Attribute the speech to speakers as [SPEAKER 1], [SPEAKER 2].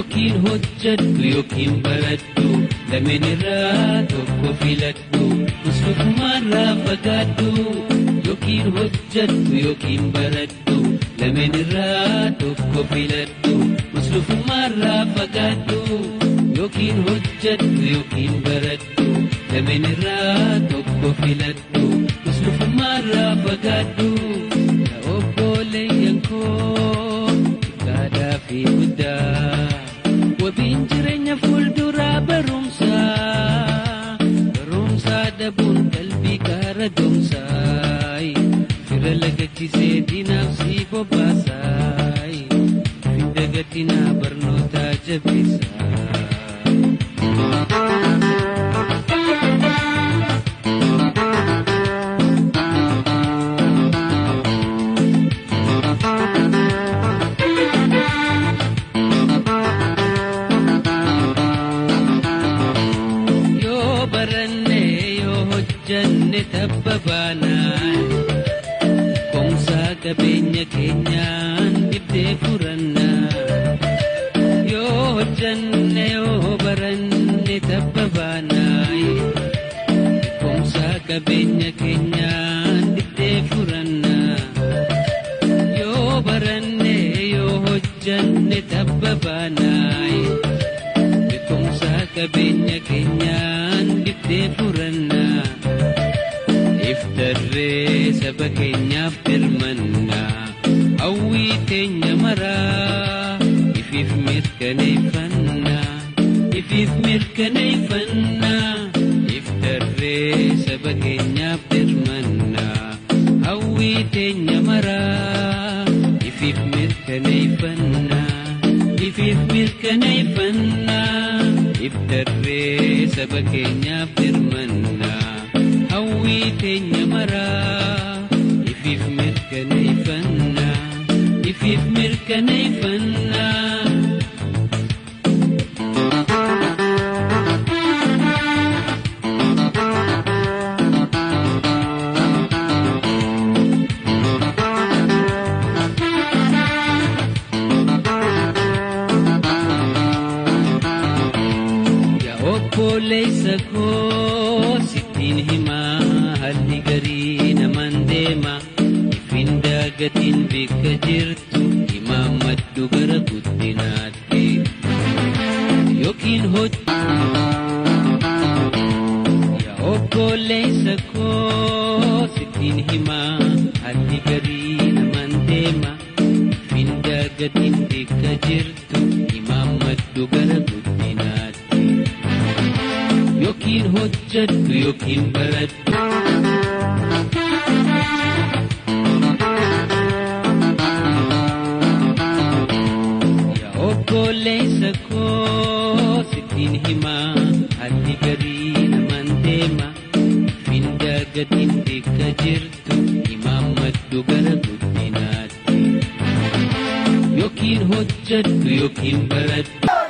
[SPEAKER 1] yookiin hojjedhu yookiin baradhu lameen irraa tokko filadhu muslufumarraa fagaadhu yookiin hojjedhu yookiin baradhu lameen irraa tokko filadhu muslufumarraa fagaadhu yookiin hojjedhu yookiin baradhu lameen irraa tokko filadhu muslufumarraa fagaadhu obboleeyyan koo gaadaa fi guddaa wabiin jireenya fuulduraa barumsaa dhabuun qalbii kaara doomsaay fira lagachisee diinaaf si bobbaasaay fidda gatinaa barnootaa jabeessaa. Jannat abbabanaan komsaa qabeenya keenyaan dibdee furannaa yoo hojjanne yoo baranne abbabanaan komsaa qabeenya keenyaan dibdee furannaa yoo baranne yoo hojjanne abbabanaan komsaa qabeenya keenyaan dibdee furannaa. Iftarree saba keenyaaf dirmannaa hawwii teenya maraa ifiif mirkaneeffannaa iftarree saba keenyaaf dirmannaa hawwii teenya maraa ifiif mirkaneeffannaa iftarree saba keenyaaf dirmannaa hawwii teenya maraa ifiif mirkaneeffannaa. Obboleessa koo sittiin himaa haalli garii namaan deema ifin daagatiin bakka jirtu imaamaddu gara guddinaatti yookiin yaa obboleessa koo sittiin himaa haalli garii namaan deema ifin daagatiin bakka jirtu imaamaddu gara guddinaatti. Yookiin hojjedhu yookiin baradhu yaa obboleessa koo sittiin himaa haalli garii namaan deema ifin daagatiin bakka jirtu imaamaddu gara guddinaatti yookiin hojjedhu yookiin baradhu.